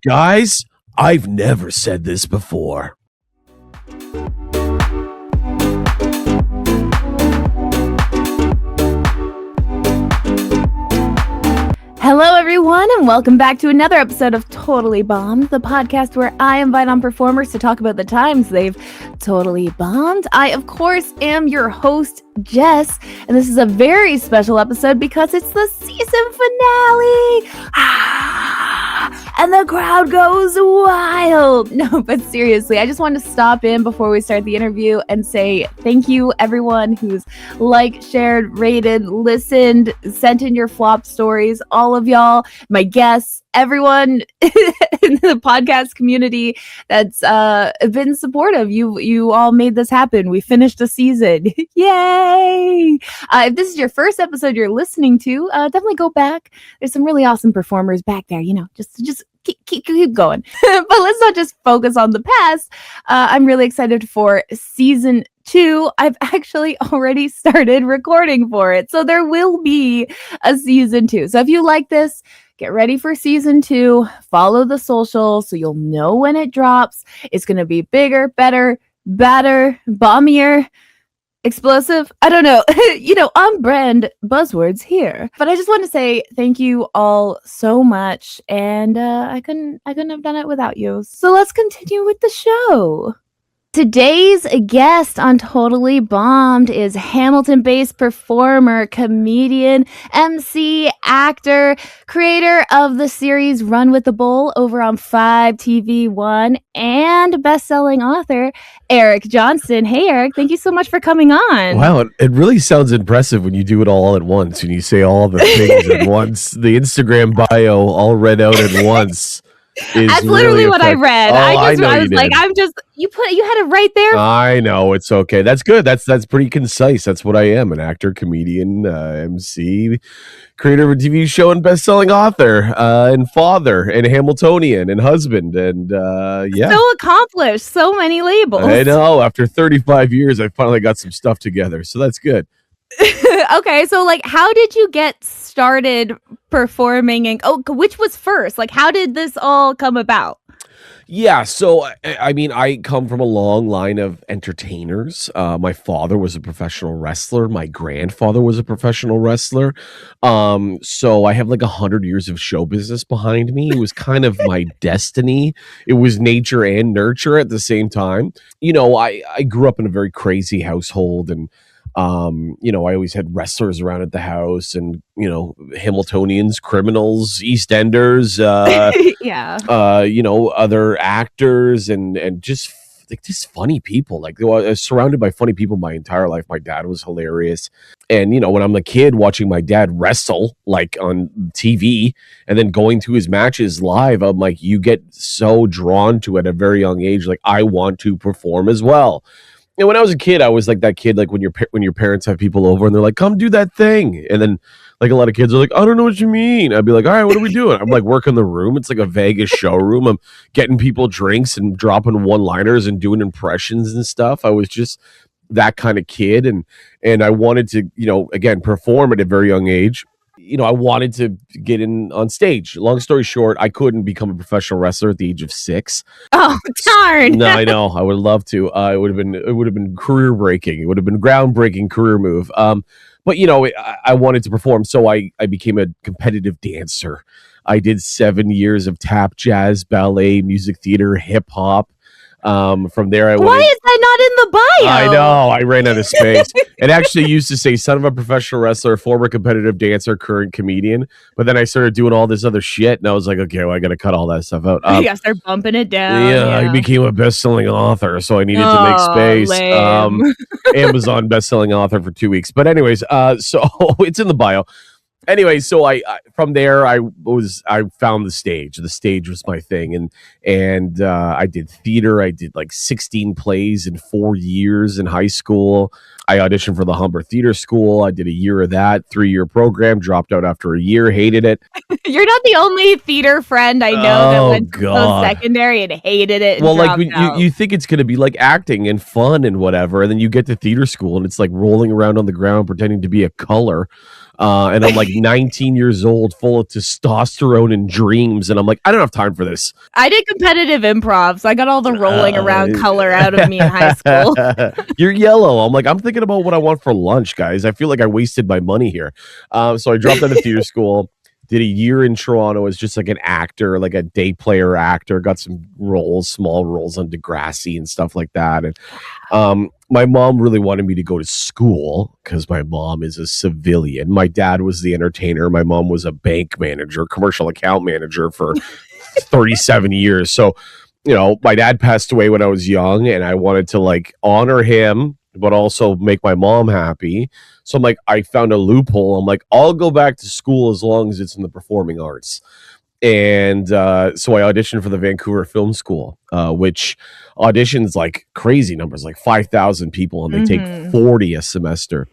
Guys, I've never said this before. Hello, everyone, and welcome back to another episode of Totally Bombed, the podcast where I invite on performers to talk about the times they've totally bombed. I, of course, am your host, Jess, and this is a very special episode because it's the season finale. And the crowd goes wild. No, but seriously, I just wanted to stop in before we start the interview and say thank you, everyone who's liked, shared, rated, listened, sent in your flop stories, all of y'all, my guests, everyone in the podcast community that's been supportive. You all made this happen. We finished a season. Yay! If this is your first episode you're listening to, definitely go back. There's some really awesome performers back there. You know, just keep going. But let's not just focus on the past. I'm really excited for season 2. I've actually already started recording for it, so there will be a season 2. So if you like this, get ready for season 2. Follow the socials so you'll know when it drops. It's going to be bigger, better, badder, bombier, explosive. I don't know. On brand buzzwords here. But I just want to say thank you all so much. And I couldn't have done it without you. So let's continue with the show. Today's guest on Totally Bombed is Hamilton-based performer, comedian, MC, actor, creator of the series Run with the Bull over on 5 TV 1, and best-selling author Eric Johnston. Hey, Eric, thank you so much for coming on. Wow, it really sounds impressive when you do it all at once, when you say all the things at once. The Instagram bio all read out at once. That's literally what I read. I was like, you had it right there. I know, it's okay. That's good. That's pretty concise. That's what I am, an actor, comedian, MC, creator of a TV show, and best-selling author, and father, and Hamiltonian, and husband, and yeah. So accomplished. So many labels. I know. After 35 years, I finally got some stuff together, so that's good. Okay, so how did you get started performing, and which was first? How did this all come about? Yeah, so I mean, I come from a long line of entertainers. My father was a professional wrestler. My grandfather was a professional wrestler. So I have 100 years of show business behind me. It was kind of my destiny. It was nature and nurture at the same time. I grew up in a very crazy household, and I always had wrestlers around at the house, and Hamiltonians, criminals, EastEnders, yeah, other actors, and just funny people. I was surrounded by funny people my entire life. My dad was hilarious, and when I'm a kid watching my dad wrestle on TV and then going to his matches live, I'm like, you get so drawn to it at a very young age. I want to perform as well. And when I was a kid, I was like that kid, when your parents have people over and they're like, come do that thing. And then a lot of kids are like, I don't know what you mean. I'd be like, all right, what are we doing? I'm working the room. It's like a Vegas showroom. I'm getting people drinks and dropping one-liners and doing impressions and stuff. I was just that kind of kid. And I wanted to, again, perform at a very young age. I wanted to get in on stage. Long story short, I couldn't become a professional wrestler at the age of 6. Oh, darn. No, I know. I would love to. It would have been career breaking. It would have been groundbreaking career move. But I wanted to perform, so I became a competitive dancer. I did 7 years of tap, jazz, ballet, music theater, hip hop. From there, why is that not in the bio? I know, I ran out of space. It actually used to say son of a professional wrestler, former competitive dancer, current comedian. But then I started doing all this other shit, and I was like, okay, well, I got to cut all that stuff out. You got to start bumping it down. Yeah, I became a best-selling author, so I needed to make space. Amazon best-selling author for 2 weeks. But anyways, so it's in the bio. Anyway, so I from there I found the stage. The stage was my thing, and I did theater. I did 16 plays in 4 years in high school. I auditioned for the Humber Theater School. I did a year of that, 3-year program, dropped out after a year, hated it. You're not the only theater friend I know that went to secondary and hated it. Well, you think it's going to be acting and fun and whatever, and then you get to theater school and it's rolling around on the ground pretending to be a color. And I'm like 19 years old, full of testosterone and dreams. And I'm like, I don't have time for this. I did competitive improv, so I got all the rolling around color out of me in high school. You're yellow. I'm like, I'm thinking about what I want for lunch, guys. I feel like I wasted my money here. So I dropped out of theater school, did a year in Toronto as just like an actor, like a day player actor, got some roles, small roles on Degrassi and stuff like that. And my mom really wanted me to go to school because my mom is a civilian. My dad was the entertainer. My mom was a bank manager, commercial account manager for 37 years. So, you know, my dad passed away when I was young and I wanted to like honor him, but also make my mom happy. So I'm like, I found a loophole. I'm like, I'll go back to school as long as it's in the performing arts. And so I auditioned for the Vancouver Film School, which auditions like crazy numbers, like 5,000 people, and they take 40 a semester.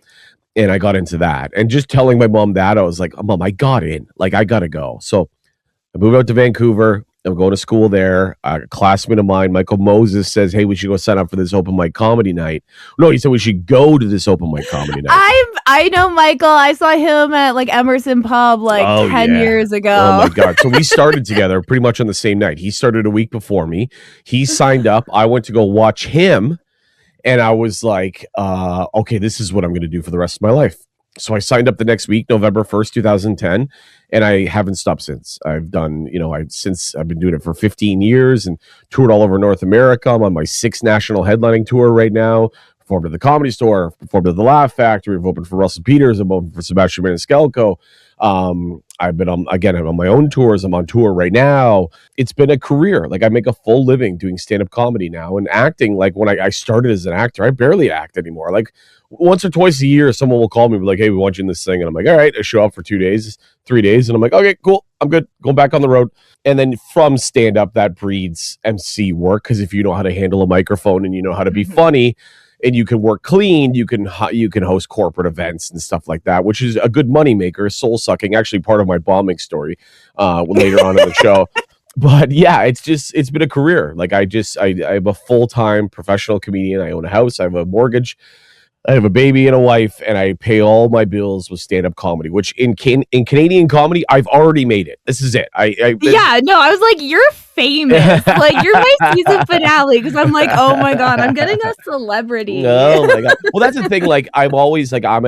And I got into that. And just telling my mom that, I was like, Mom, I got in. Like, I got to go. So I moved out to Vancouver. I'm going to school there. A classmate of mine, Michael Moses, says, hey, we should go sign up for this open mic comedy night. No, he said we should go to this open mic comedy night. I know Michael. I saw him at like Emerson Pub like 10 years ago. Oh my God. So we started together pretty much on the same night. He started a week before me. He signed up. I went to go watch him. And I was like, okay, this is what I'm going to do for the rest of my life. So I signed up the next week, November 1st, 2010, and I haven't stopped since. I've done, you know, I've been doing it for 15 years and toured all over North America. I'm on my 6th national headlining tour right now. Performed at the Comedy Store, performed at the Laugh Factory. I've opened for Russell Peters. I'm open for Sebastian Maniscalco. I've been on, again, I'm on my own tours. I'm on tour right now. It's been a career. Like I make a full living doing stand-up comedy now and acting. Like when I started as an actor, I barely act anymore. Like once or twice a year, someone will call me and be like, hey, we want you in this thing. And I'm like, all right, I show up for 2 days, 3 days. And I'm like, okay, cool. I'm good. Going back on the road. And then from stand-up, that breeds MC work. Because if you know how to handle a microphone and you know how to be funny, and you can work clean, you can host corporate events and stuff like that, which is a good moneymaker, soul sucking. Actually, part of my bombing story later on in the show. But yeah, it's been a career. Like I'm a full-time professional comedian. I own a house. I have a mortgage. I have a baby and a wife, and I pay all my bills with stand-up comedy, which in Canadian comedy, I've already made it. This is it. I was like, you're famous. Like, you're my season finale, because I'm like, oh my God, I'm getting a celebrity. Oh my God. Well, that's the thing. Like, I'm always like, I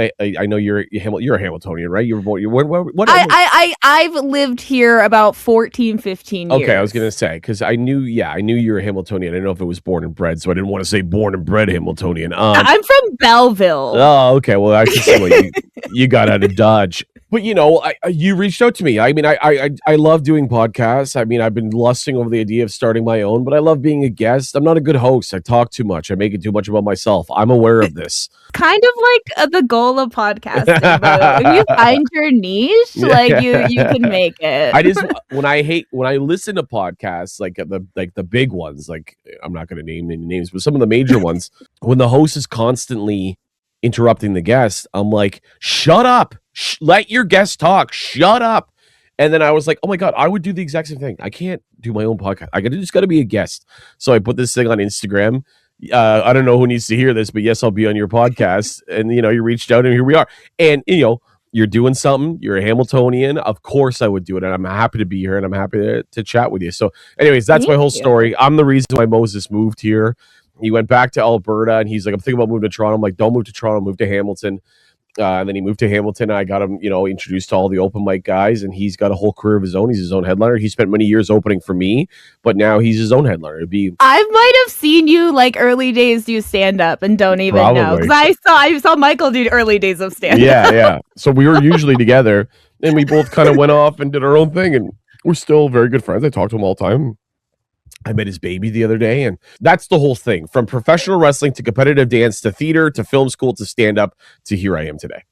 know you're a Hamiltonian, right? You were born, what I've lived here about 14, 15 years. Okay, I was going to say, because I knew you were a Hamiltonian. I didn't know if it was born and bred, so I didn't want to say born and bred Hamiltonian. I'm from Belleville. Oh, okay. Well, I can see what you got out of Dodge. But you know, you reached out to me. I mean, I love doing podcasts. I mean, I've been lusting over the idea of starting my own, but I love being a guest. I'm not a good host. I talk too much. I make it too much about myself. I'm aware of this. Kind of like the goal of podcasting. If you find your niche, like you can make it. I just when I listen to podcasts like the big ones, like I'm not going to name any names, but some of the major ones, when the host is constantly interrupting the guest, I'm like, shut up. Let your guest talk. Shut up. And then I was like, oh my God, I would do the exact same thing. I can't do my own podcast. I just got to be a guest. So I put this thing on Instagram. I don't know who needs to hear this, but yes, I'll be on your podcast. And, you know, you reached out and here we are. And, you know, you're doing something. You're a Hamiltonian. Of course I would do it. And I'm happy to be here and I'm happy to chat with you. So anyways, that's my whole story. I'm the reason why Moses moved here. He went back to Alberta and he's like, I'm thinking about moving to Toronto. I'm like, don't move to Toronto, move to Hamilton. And then he moved to Hamilton and I got him, you know, introduced to all the open mic guys and he's got a whole career of his own. He's his own headliner. He spent many years opening for me, but now he's his own headliner. I might have seen you like early days do stand up and don't even know. Because I saw Michael do early days of stand up. Yeah. So we were usually together and we both kind of went off and did our own thing and we're still very good friends. I talk to him all the time. I met his baby the other day, and that's the whole thing. From professional wrestling to competitive dance to theater to film school to stand-up to here I am today.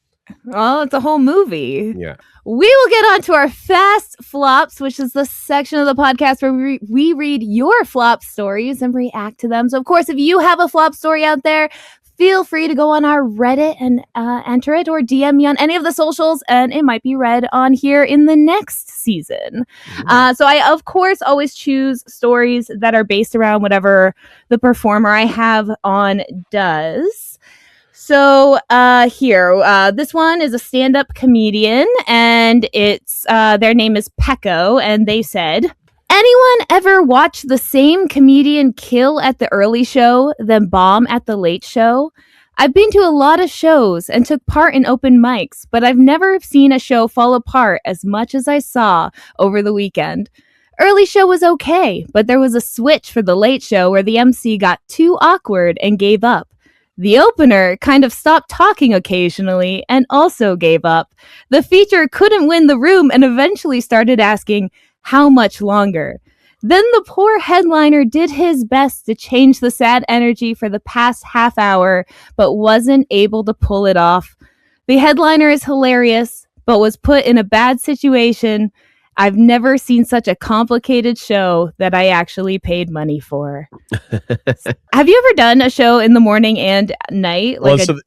Well, it's a whole movie. Yeah. We will get on to our fast flops, which is the section of the podcast where we read your flop stories and react to them. So, of course, if you have a flop story out there, feel free to go on our Reddit and enter it or DM me on any of the socials, and it might be read on here in the next season. So I, of course, always choose stories that are based around whatever the performer I have on does. So this one is a stand-up comedian, and it's their name is Pecco, and they said, anyone ever watch the same comedian kill at the early show, then bomb at the late show? I've been to a lot of shows and took part in open mics, but I've never seen a show fall apart as much as I saw over the weekend. Early show was okay, but there was a switch for the late show where the MC got too awkward and gave up. The opener kind of stopped talking occasionally and also gave up. The feature couldn't win the room and eventually started asking, how much longer? Then the poor headliner did his best to change the sad energy for the past half hour, but wasn't able to pull it off. The headliner is hilarious, but was put in a bad situation. I've never seen such a complicated show that I actually paid money for. Have you ever done a show in the morning and night?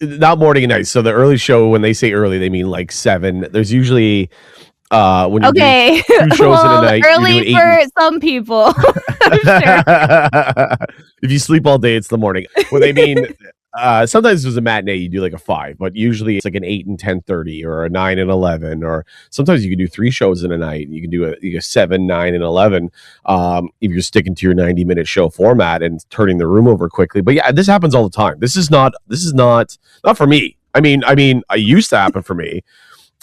Not morning and night. So the early show, when they say early, they mean like 7. There's usually when you do 2 shows in a night, early for some people. I'm sure. If you sleep all day, it's the morning. Well, they mean sometimes there's a matinee, you do like a 5, but usually it's like an 8 and 10:30 or a 9 and 11, or sometimes you can do 3 shows in a night. You can do a 7, 9, and 11 if you're sticking to your 90-minute show format and turning the room over quickly. But yeah, this happens all the time. This is not for me. I mean, it used to happen for me.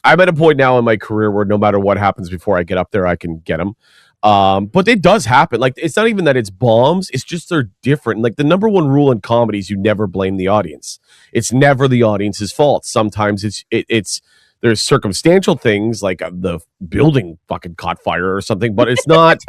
I'm at a point now in my career where no matter what happens before I get up there, I can get them. But it does happen. Like, it's not even that it's bombs. It's just they're different. Like, the number one rule in comedy is you never blame the audience. It's never the audience's fault. Sometimes it's there's circumstantial things like the building fucking caught fire or something, but it's not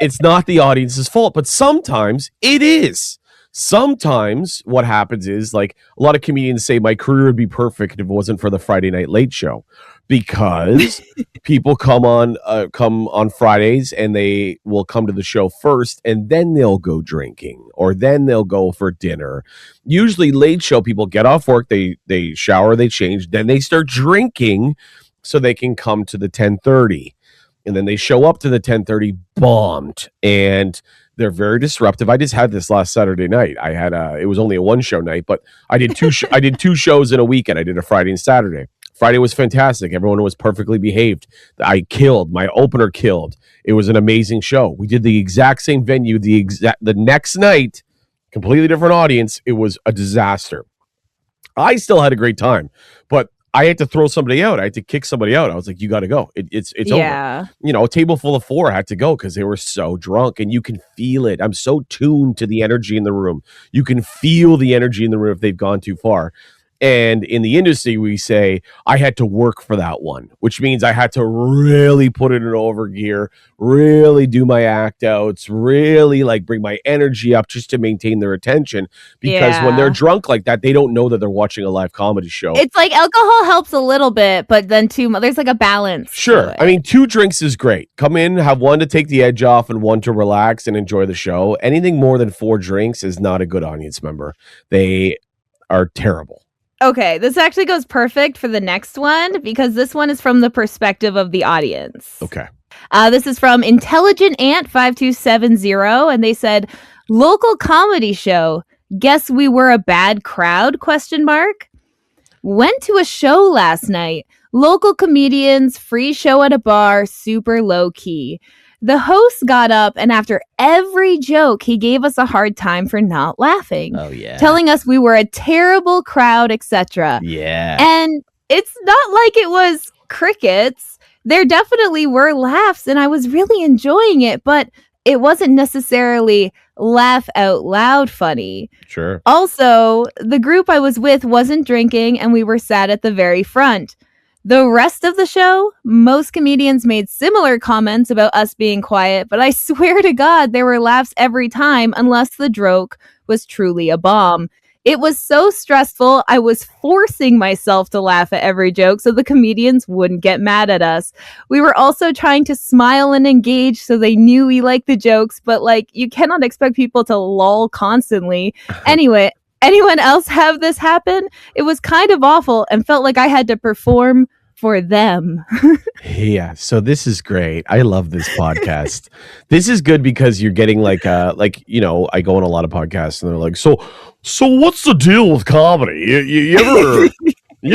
it's not the audience's fault. But sometimes it is. Sometimes what happens is, like, a lot of comedians say my career would be perfect if it wasn't for the Friday Night Late Show, because people come on Fridays and they will come to the show first and then they'll go drinking or then they'll go for dinner. Usually late show people get off work, they shower, they change, then they start drinking so they can come to the 10:30. And then they show up to the 10:30 bombed, and they're very disruptive. I just had this last Saturday night. I had it was only a 1-show night, but I did 2 I did 2 shows in a weekend. I did a Friday and Saturday. Friday was fantastic. Everyone was perfectly behaved. I killed. My opener killed. It was an amazing show. We did the exact same venue the next night, completely different audience. It was a disaster. I still had a great time, but I had to throw somebody out. I had to kick somebody out. I was like, you got to go. It's over. You know, a table full of 4 had to go because they were so drunk, and you can feel it. I'm so tuned to the energy in the room. You can feel the energy in the room if they've gone too far. And in the industry, we say, I had to work for that one, which means I had to really put it in overgear, really do my act outs, really like bring my energy up just to maintain their attention. Because when they're drunk like that, they don't know that they're watching a live comedy show. It's like alcohol helps a little bit, but then there's like a balance. Sure. I mean, 2 drinks is great. Come in, have 1 to take the edge off and 1 to relax and enjoy the show. Anything more than 4 drinks is not a good audience member. They are terrible. Okay, this actually goes perfect for the next one because this one is from the perspective of the audience. Okay. This is from Intelligent Ant 5270, and they said, local comedy show. Guess we were a bad crowd? ? Went to a show last night. Local comedians, free show at a bar, super low key. The host got up, and after every joke, he gave us a hard time for not laughing. Oh, yeah. Telling us we were a terrible crowd, etc. Yeah. And it's not like it was crickets. There definitely were laughs, and I was really enjoying it, but it wasn't necessarily laugh out loud funny. Sure. Also, the group I was with wasn't drinking, and we were sat at the very front. The rest of the show, most comedians made similar comments about us being quiet, but I swear to God, there were laughs every time unless the joke was truly a bomb. It was so stressful, I was forcing myself to laugh at every joke so the comedians wouldn't get mad at us. We were also trying to smile and engage so they knew we liked the jokes, but like, you cannot expect people to lol constantly. Anyway, anyone else have this happen? It was kind of awful and felt like I had to perform for them. Yeah, so this is great. I love this podcast. This is good because you're getting like you know, I go on a lot of podcasts and they're like, so what's the deal with comedy? You ever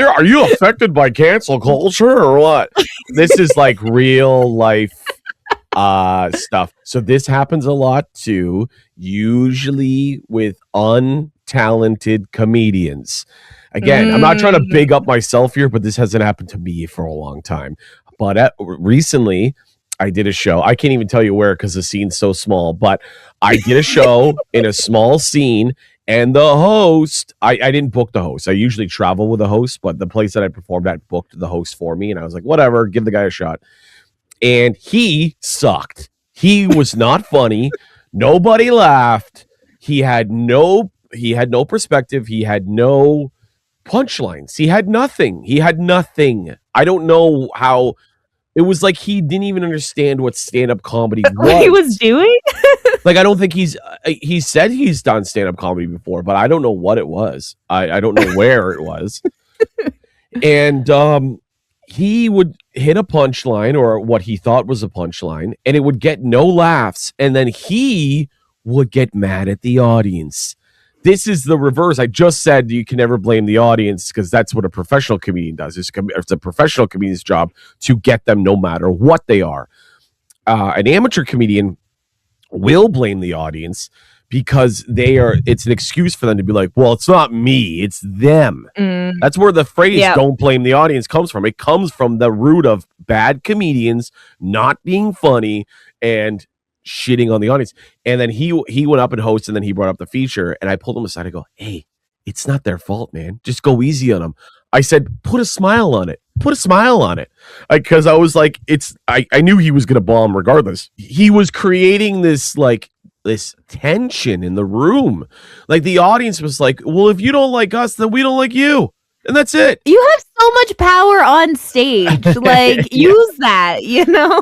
are you affected by cancel culture or what? This is like real life stuff. So this happens a lot too, usually with untalented comedians. Again, I'm not trying to big up myself here, but this hasn't happened to me for a long time. But recently, I did a show. I can't even tell you where because the scene's so small. But I did a show in a small scene, and the host, I didn't book the host. I usually travel with a host, but the place that I performed at booked the host for me. And I was like, whatever, give the guy a shot. And he sucked. He was not funny. Nobody laughed. He had no perspective. He had no punchlines. He had nothing. I don't know how. It was like he didn't even understand what stand-up comedy was. What he was doing? Like, I don't think he said he's done stand-up comedy before, but I don't know what it was. I don't know where it was. And he would hit a punchline or what he thought was a punchline, and it would get no laughs, and then he would get mad at the audience. This is the reverse. I just said you can never blame the audience because that's what a professional comedian does. It's a professional comedian's job to get them no matter what they are. An amateur comedian will blame the audience because it's an excuse for them to be like, well, it's not me, it's them. That's where the phrase don't blame the audience comes from. It comes from the root of bad comedians not being funny and shitting on the audience. And then he went up and hosted, and then he brought up the feature, and I pulled him aside. I go, hey, it's not their fault, man. Just go easy on them. I said, put a smile on it. Because I was like, I knew he was going to bomb regardless. He was creating this tension in the room. Like the audience was like, well, if you don't like us, then we don't like you. And that's it. You have so much power on stage. Like, use that, you know?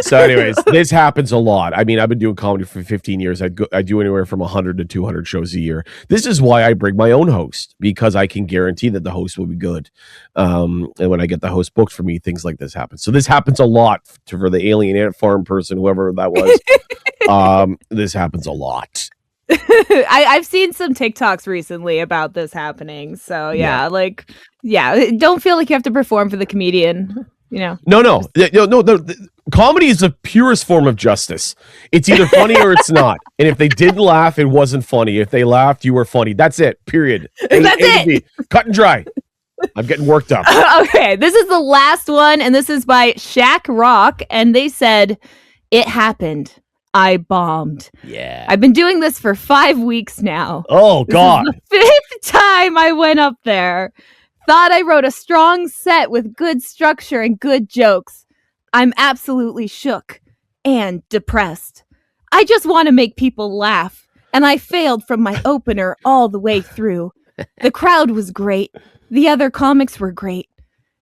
So anyways, this happens a lot. I mean, I've been doing comedy for 15 years. I do anywhere from 100 to 200 shows a year. This is why I bring my own host, because I can guarantee that the host will be good. And when I get the host booked for me, things like this happen. So this happens a lot for the alien ant farm person, whoever that was. This happens a lot. I've seen some TikToks recently about this happening. So don't feel like you have to perform for the comedian. You know, no. Comedy is the purest form of justice. It's either funny or it's not. And if they didn't laugh, it wasn't funny. If they laughed, you were funny. That's it. Period. That's it. Cut and dry. I'm getting worked up. Okay, this is the last one, and this is by Shaq Rock, and they said, "It happened. I bombed. Yeah. I've been doing this for 5 weeks now. Oh, God. This is the 5th time I went up there. Thought I wrote a strong set with good structure and good jokes. I'm absolutely shook and depressed. I just want to make people laugh, and I failed from my opener all the way through. The crowd was great. The other comics were great.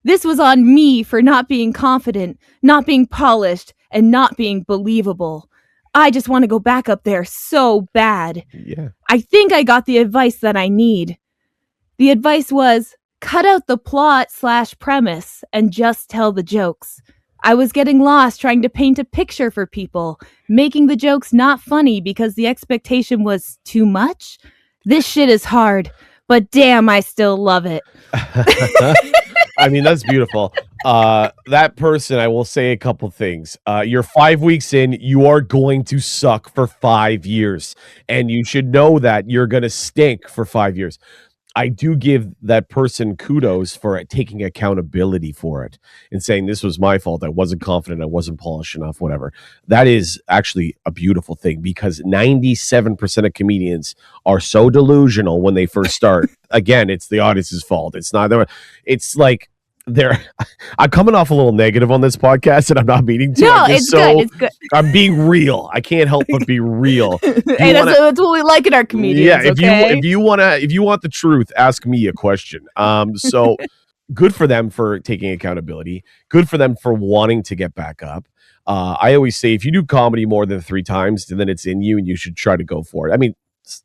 This was on me for not being confident, not being polished, and not being believable. I just want to go back up there so bad. Yeah. I think I got the advice that I need. The advice was, cut out the plot/premise and just tell the jokes. I was getting lost trying to paint a picture for people, making the jokes not funny because the expectation was too much. This shit is hard, but damn, I still love it. I mean, that's beautiful. That person, I will say a couple things. You're 5 weeks in, you are going to suck for 5 years. And you should know that you're going to stink for 5 years. I do give that person kudos for taking accountability for it and saying, this was my fault. I wasn't confident. I wasn't polished enough, whatever. That is actually a beautiful thing because 97% of comedians are so delusional when they first start. Again, it's the audience's fault. It's not their, it's like I'm coming off a little negative on this podcast and I'm not meaning to. No, it's good. It's good. I'm being real. I can't help but be real. Hey, that's what we like in our comedians. Yeah, if you want the truth, ask me a question. So good for them for taking accountability. Good for them for wanting to get back up. I always say if you do comedy more than 3 times, then it's in you and you should try to go for it. I mean,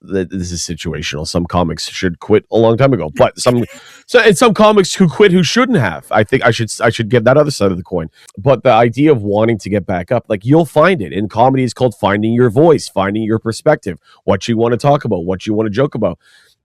this is situational. Some comics should quit a long time ago, but some comics who quit who shouldn't have. I think I should give that other side of the coin. But the idea of wanting to get back up, like, you'll find it in comedy. Is called finding your voice, finding your perspective, what you want to talk about, what you want to joke about.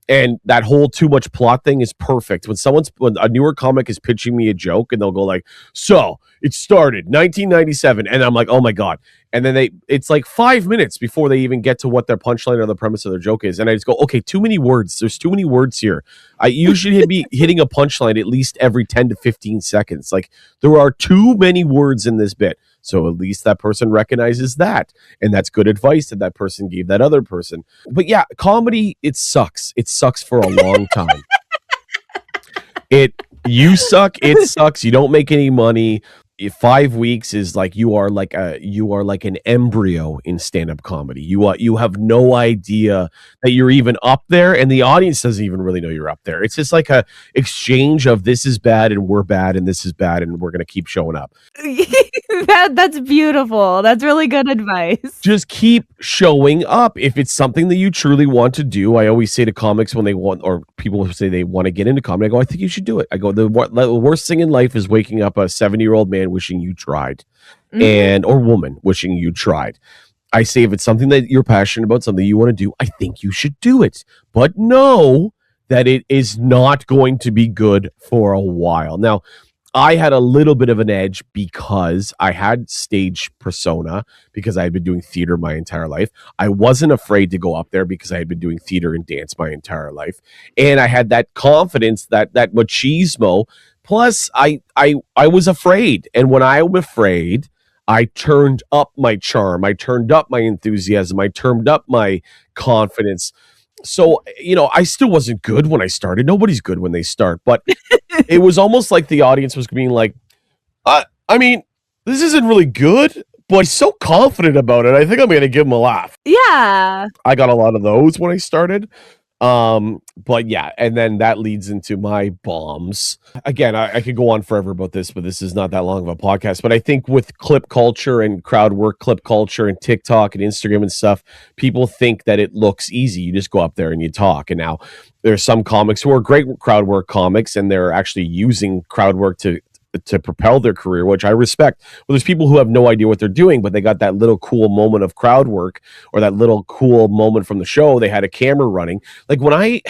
And that whole too much plot thing is perfect. When a newer comic is pitching me a joke and they'll go like, so it started 1997. And I'm like, oh my God. And then it's like 5 minutes before they even get to what their punchline or the premise of their joke is. And I just go, okay, too many words. There's too many words here. I usually be hitting a punchline at least every 10 to 15 seconds. Like, there are too many words in this bit. So at least that person recognizes that. And that's good advice that person gave that other person. But yeah, comedy, it sucks. It sucks for a long time. You suck. It sucks. You don't make any money. 5 weeks is like you are like an embryo in stand-up comedy. You have no idea that you're even up there, and the audience doesn't even really know you're up there. It's just like a exchange of this is bad and we're bad and this is bad and we're gonna keep showing up. That's beautiful. That's really good advice. Just keep showing up. If it's something that you truly want to do, I always say to comics when they want, or people who say they want to get into comedy, I go, I think you should do it. I go, the worst thing in life is waking up a 70-year-old man wishing you tried, or woman wishing you tried. I say, if it's something that you're passionate about, something you want to do, I think you should do it. But know that it is not going to be good for a while. Now, I had a little bit of an edge because I had stage persona, because I had been doing theater my entire life. I wasn't afraid to go up there because I had been doing theater and dance my entire life. And I had that confidence, that machismo. Plus, I was afraid. And when I'm afraid, I turned up my charm. I turned up my enthusiasm. I turned up my confidence. So, I still wasn't good when I started. Nobody's good when they start. But it was almost like the audience was being like, I mean, this isn't really good, but he's so confident about it. I think I'm going to give him a laugh. Yeah. I got a lot of those when I started. But yeah, and then that leads into my bombs. Again, I could go on forever about this, but this is not that long of a podcast. But I think with clip culture and crowd work clip culture and TikTok and Instagram and stuff, people think that it looks easy. You just go up there and you talk. And now there's some comics who are great crowd work comics, and they're actually using crowd work to propel their career, which I respect. Well, there's people who have no idea what they're doing, but they got that little cool moment of crowd work, or that little cool moment from the show. They had a camera running. Like when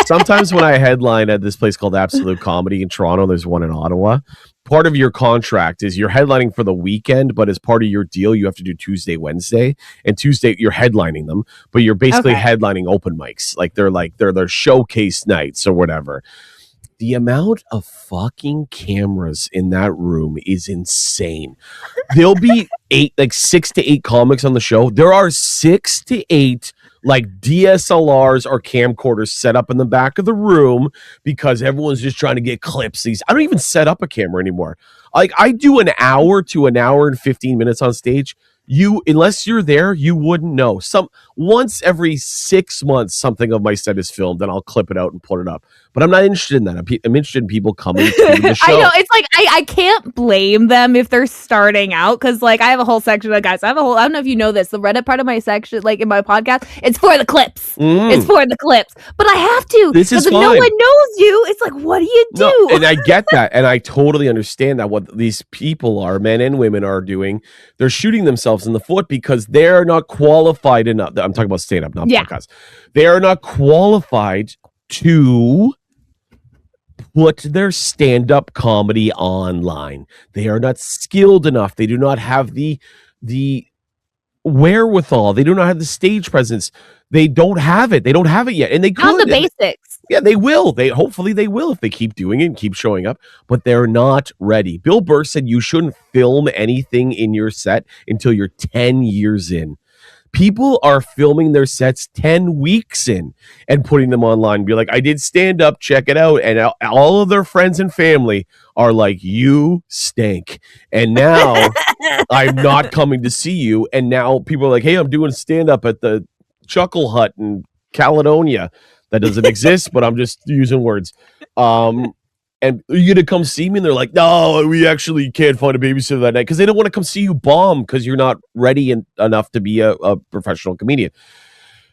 sometimes when I headline at this place called Absolute Comedy in Toronto, there's one in Ottawa. Part of your contract is you're headlining for the weekend, but as part of your deal, you have to do Tuesday, Wednesday, and Tuesday you're headlining them, but you're basically headlining open mics. Like they're their showcase nights or whatever. The amount of fucking cameras in that room is insane. There'll be 6 to 8 comics on the show. There are 6 to 8 like DSLRs or camcorders set up in the back of the room because everyone's just trying to get clips. I don't even set up a camera anymore. Like, I do an hour to an hour and 15 minutes on stage. Unless you're there, you wouldn't know. Once every 6 months, something of my set is filmed, and I'll clip it out and put it up. But I'm not interested in that. I'm interested in people coming to the show. I know, it's like I can't blame them if they're starting out, because like I have a whole section of guys. I don't know if you know this. The Reddit part of my section, like in my podcast, it's for the clips. It's for the clips. But I have to. This is fine. If no one knows you, it's like, what do you do? No, and I get that, and I totally understand that. What these people are, men and women, are doing, they're shooting themselves in the foot because they're not qualified enough. I'm talking about stand-up, not podcasts. They are not qualified to put their stand-up comedy online. They are not skilled enough. They do not have the wherewithal. They do not have the stage presence. They don't have it. They don't have it yet, and they could. On the basics. Yeah, they will. Hopefully they will if they keep doing it and keep showing up, but they're not ready. Bill Burr said you shouldn't film anything in your set until you're 10 years in. People are filming their sets 10 weeks in and putting them online. Be like, I did stand up, check it out. And all of their friends and family are like, you stink. And now I'm not coming to see you. And now people are like, hey, I'm doing stand up at the Chuckle Hut in Caledonia. That doesn't exist, but I'm just using words. And you're gonna come see me, and they're like, no, we actually can't find a babysitter that night, because they don't want to come see you bomb because you're not ready enough to be a professional comedian.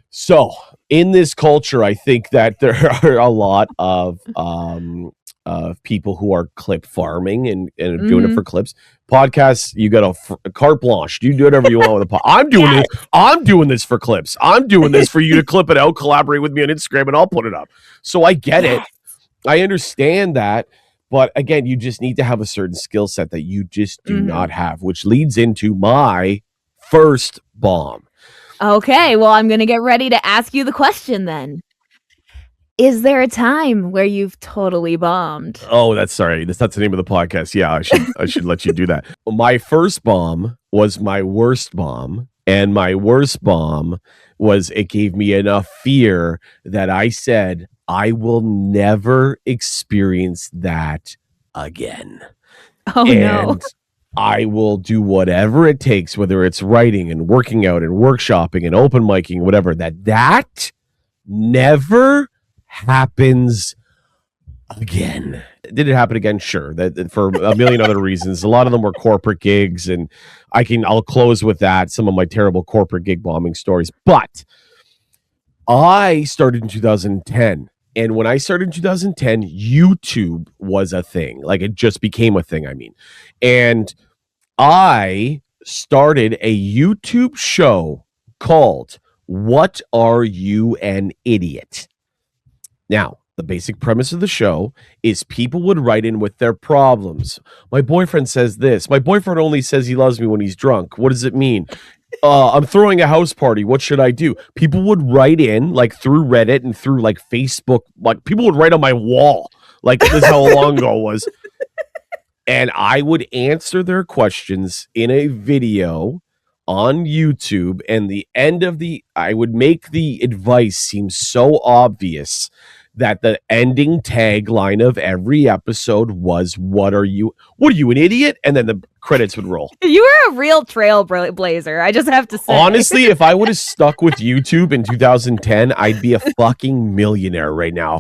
So in this culture, I think that there are a lot of people who are clip farming and doing it for clips. Podcasts, you got a carte blanche. You do whatever you want with a pod. I'm doing this. I'm doing this for clips. I'm doing this for you to clip it out, collaborate with me on Instagram, and I'll put it up. So I get it. I understand that. But again, you just need to have a certain skill set that you just do not have, which leads into my first bomb. Okay, well, I'm going to get ready to ask you the question then. Is there a time where you've totally bombed? Oh, that's not the name of the podcast. Yeah, I should let you do that. My first bomb was my worst bomb, and my worst bomb was it gave me enough fear that I said I will never experience that again. Oh, no. I will do whatever it takes, whether it's writing and working out and workshopping and open micing, whatever, that never happens again. Did it happen again? Sure. That for a million other reasons. A lot of them were corporate gigs, and I'll close with that. Some of my terrible corporate gig bombing stories. But I started in 2010. And when I started in 2010, YouTube was a thing. Like, it just became a thing, I mean. And I started a YouTube show called What Are You an Idiot? Now, the basic premise of the show is people would write in with their problems. My boyfriend says this. My boyfriend only says he loves me when he's drunk. What does it mean? I'm throwing a house party. What should I do? People would write in, like, through Reddit and through, like, Facebook. Like, people would write on my wall. Like, this is how long ago it was. And I would answer their questions in a video on YouTube. And the end of I would make the advice seem so obvious that the ending tagline of every episode was, what are you, an idiot? And then the credits would roll. You were a real trailblazer, I just have to say. Honestly, if I would have stuck with YouTube in 2010, I'd be a fucking millionaire right now.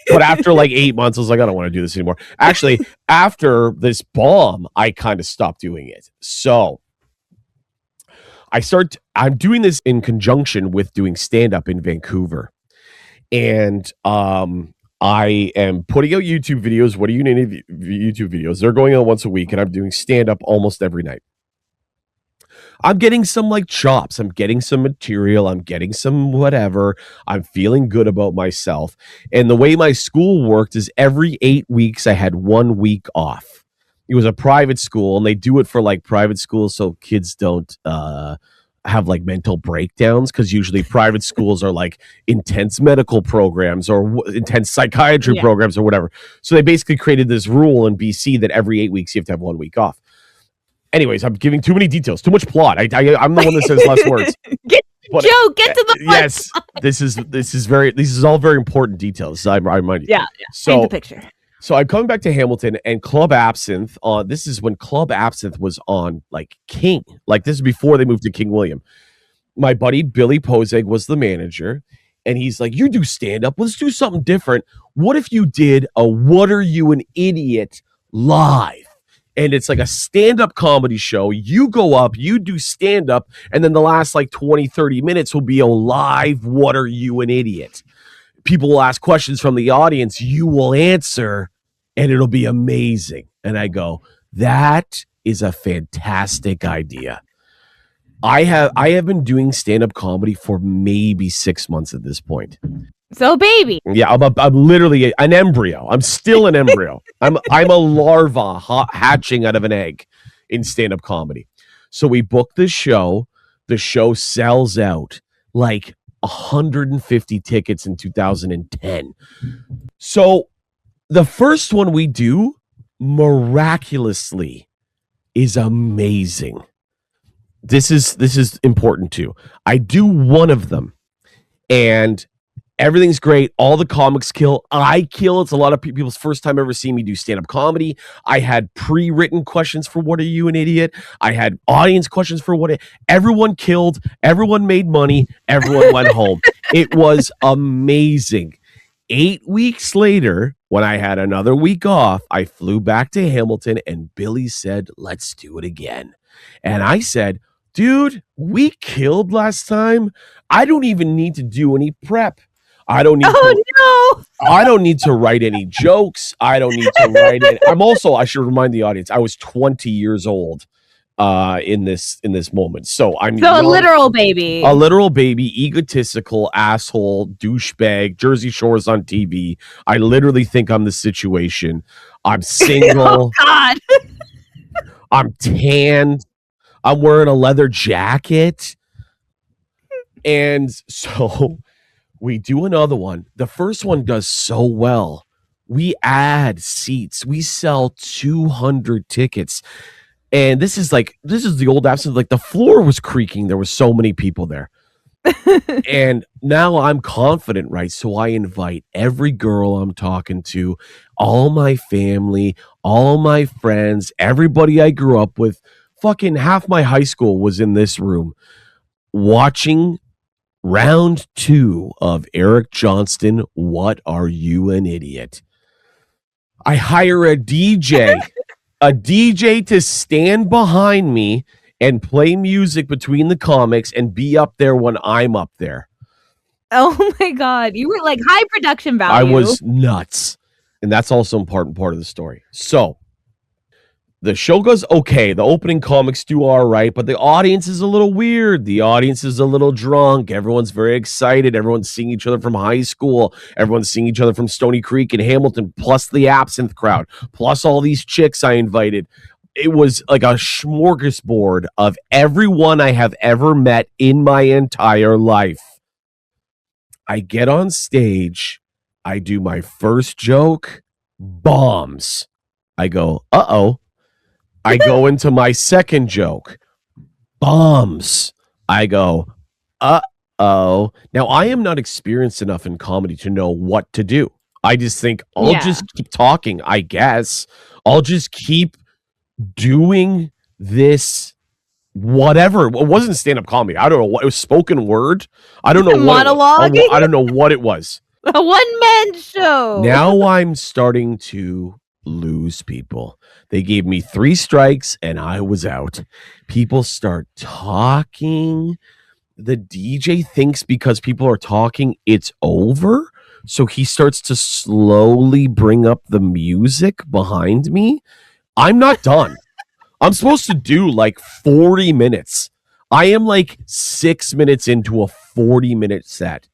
But after like 8 months, I was like, I don't want to do this anymore. Actually, after this bomb, I kind of stopped doing it. So I'm doing this in conjunction with doing stand-up in Vancouver. And I am putting out YouTube videos. What are you naming YouTube videos? They're going on once a week, and I'm doing stand-up almost every night. I'm getting some like chops. I'm getting some material. I'm getting some whatever. I'm feeling good about myself. And the way my school worked is every 8 weeks I had 1 week off. It was a private school, and they do it for like private schools so kids don't have like mental breakdowns, because usually private schools are like intense medical programs or intense psychiatry programs or whatever. So they basically created this rule in BC that every 8 weeks you have to have 1 week off. Anyways, I'm giving too many details, too much plot. I'm the one that says less words. Get to the point. Yes, this is all very important details. I remind you. Yeah. So paint the picture. So I'm coming back to Hamilton, and Club Absinthe this is when Club Absinthe was on like King. Like, this is before they moved to King William. My buddy Billy Pozeg was the manager, and he's like, you do stand up. Let's do something different. What if you did a What Are You an Idiot live? And it's like a stand-up comedy show. You go up, you do stand-up, and then the last like 20, 30 minutes will be a live What Are You an Idiot? People will ask questions from the audience. You will answer, and it'll be amazing. And I go, that is a fantastic idea. I have been doing stand-up comedy for maybe 6 months at this point. So, baby. Yeah, I'm literally an embryo. I'm still an embryo. I'm a larva hatching out of an egg in stand-up comedy. So we booked this show. The show sells out like 150 tickets in 2010. So the first one we do, miraculously, is amazing. This is important too. I do one of them, and everything's great. All the comics kill. I kill. It's a lot of people's first time ever seeing me do stand-up comedy. I had pre-written questions for What Are You an Idiot? I had audience questions for everyone killed. Everyone made money. Everyone went home. It was amazing. 8 weeks later, when I had another week off, I flew back to Hamilton and Billy said, let's do it again. And I said, dude, we killed last time. I don't even need to do any prep. I don't need I don't need to write any jokes. I don't need to write it. I should remind the audience, I was 20 years old in this moment. So I'm a literal baby. A literal baby, egotistical, asshole, douchebag, Jersey Shore's on TV. I literally think I'm the situation. I'm single. Oh, God. I'm tanned. I'm wearing a leather jacket. And so we do another one. The first one does so well. We add seats. We sell 200 tickets. And this is the old absence. Like the floor was creaking. There were so many people there. And now I'm confident, right? So I invite every girl I'm talking to, all my family, all my friends, everybody I grew up with. Fucking half my high school was in this room watching round 2 of Eric Johnston, What Are You an Idiot? I hire a DJ to stand behind me and play music between the comics and be up there when I'm up there. Oh my God. You were like high production value. I was nuts. And that's also important part of the story. So the show goes okay. The opening comics do all right, but the audience is a little weird. The audience is a little drunk. Everyone's very excited. Everyone's seeing each other from high school. Everyone's seeing each other from Stony Creek and Hamilton, plus the Absinthe crowd, plus all these chicks I invited. It was like a smorgasbord of everyone I have ever met in my entire life. I get on stage. I do my first joke. Bombs. I go, uh-oh. I go into my second joke. Bombs. I go, uh-oh. Now, I am not experienced enough in comedy to know what to do. I just think I'll just keep talking, I guess. I'll just keep doing this, whatever. It wasn't stand-up comedy. I don't know what it was. Spoken word. I don't know what monologue. I don't know what it was. A one-man show. Now I'm starting to lose people. They gave me 3 strikes and I was out. People start talking. The DJ thinks because people are talking, it's over. So he starts to slowly bring up the music behind me. I'm not done. I'm supposed to do like 40 minutes. I am like 6 minutes into a 40-minute set.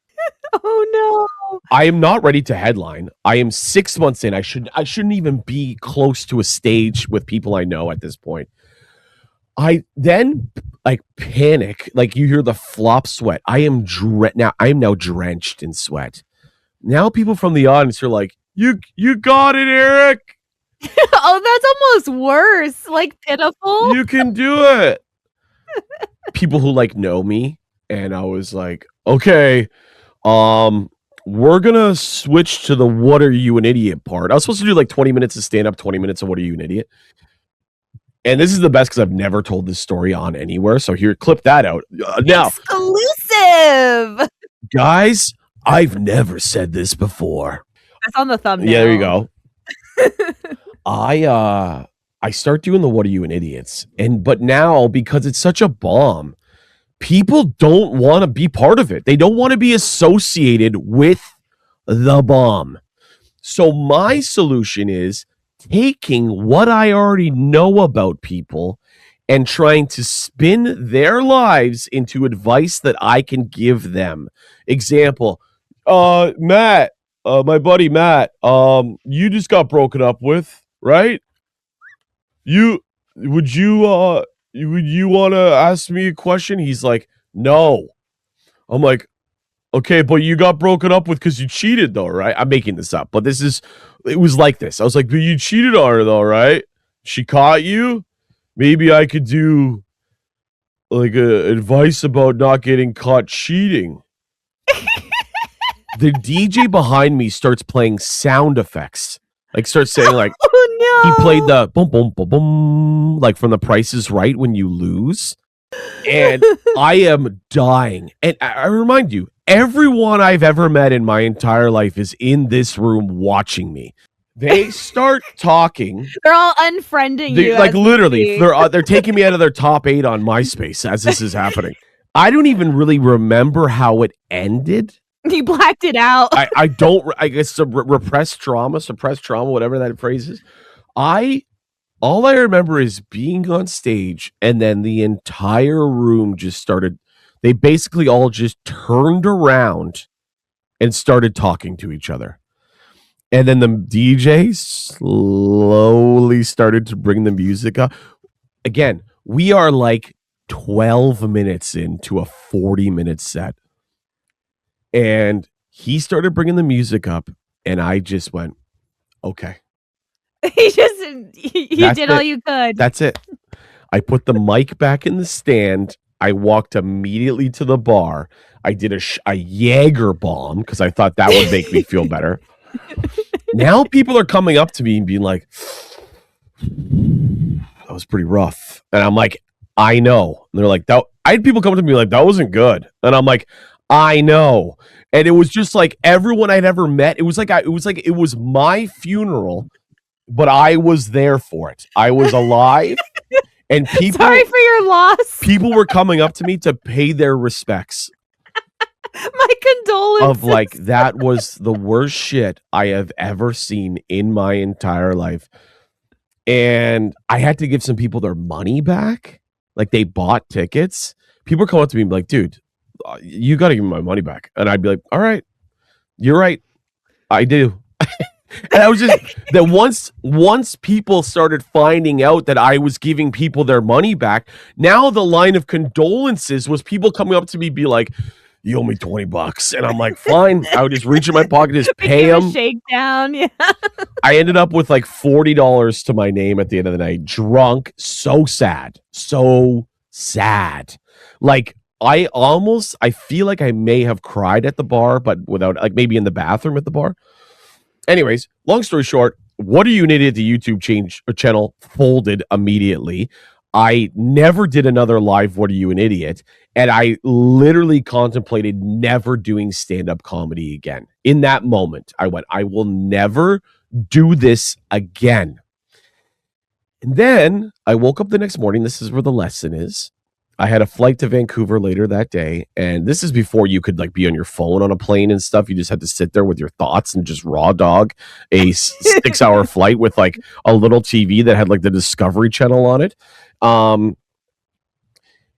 Oh no. I am not ready to headline. I am 6 months in. I shouldn't even be close to a stage with people I know at this point. I then like panic. Like you hear the flop sweat. I am now drenched in sweat. Now people from the audience are like, You got it, Eric. Oh, that's almost worse. Like pitiful. You can do it. People who like know me, and I was like, okay, we're gonna switch to the "What are you an idiot" part. I was supposed to do like 20 minutes of stand up, 20 minutes of "What are you an idiot." And this is the best because I've never told this story on anywhere. So here, clip that out now. Exclusive, guys. I've never said this before. That's on the thumbnail. Yeah, there you go. I start doing the "What are you an idiots," but now because it's such a bomb, people don't want to be part of it. They don't want to be associated with the bomb. So my solution is taking what I already know about people and trying to spin their lives into advice that I can give them. Example, Matt, my buddy Matt, you just got broken up with, right? Would you want to ask me a question? He's like, no. I'm like, okay, but you got broken up with because you cheated though, right? I'm making this up, but it was like this. I was like, but you cheated on her though, right? She caught you? Maybe I could do like advice about not getting caught cheating. The DJ behind me starts playing sound effects. Like starts saying like, oh no. He played the boom, boom, boom, boom, like from The Price is Right when you lose. And I am dying. And I remind you, Everyone I've ever met in my entire life is in this room watching me. They start talking. They're all unfriending you. Like literally, they're taking me out of their top 8 on MySpace as this is happening. I don't even really remember how it ended. You blacked it out. I don't. I guess suppressed trauma, whatever that phrase is. All I remember is being on stage, and then the entire room just started. They basically all just turned around and started talking to each other. And then the DJ slowly started to bring the music up. Again, we are like 12 minutes into a 40-minute set. And he started bringing the music up, and I just went, okay. You did all you could. That's it. I put the mic back in the stand. I walked immediately to the bar. I did a Jaeger bomb because I thought that would make me feel better. Now people are coming up to me and being like, that was pretty rough. And I'm like, I know. And they're like, I had people come to me like, that wasn't good. And I'm like, I know. And it was just like everyone I'd ever met. It was like it was my funeral, but I was there for it. I was alive. And people, sorry for your loss. People were coming up to me to pay their respects. My condolences. Of like, that was the worst shit I have ever seen in my entire life. And I had to give some people their money back. Like, they bought tickets. People were coming up to me and be like, dude, you got to give me my money back. And I'd be like, all right, you're right. I do. And I was just that once people started finding out that I was giving people their money back, now the line of condolences was people coming up to me be like, you owe me $20. And I'm like, fine. I would just reach in my pocket, just pay them. Shakedown. Yeah. I ended up with like $40 to my name at the end of the night. Drunk. So sad. Like, I feel like I may have cried at the bar, but without, like, maybe in the bathroom at the bar. Anyways, long story short, What Are You, an Idiot? The YouTube channel folded immediately. I never did another live What Are You, an Idiot? And I literally contemplated never doing stand-up comedy again. In that moment, I went, I will never do this again. And then I woke up the next morning. This is where the lesson is. I had a flight to Vancouver later that day, and this is before you could like be on your phone on a plane and stuff. You just had to sit there with your thoughts and just raw dog a 6-hour flight with like a little TV that had like the Discovery Channel on it.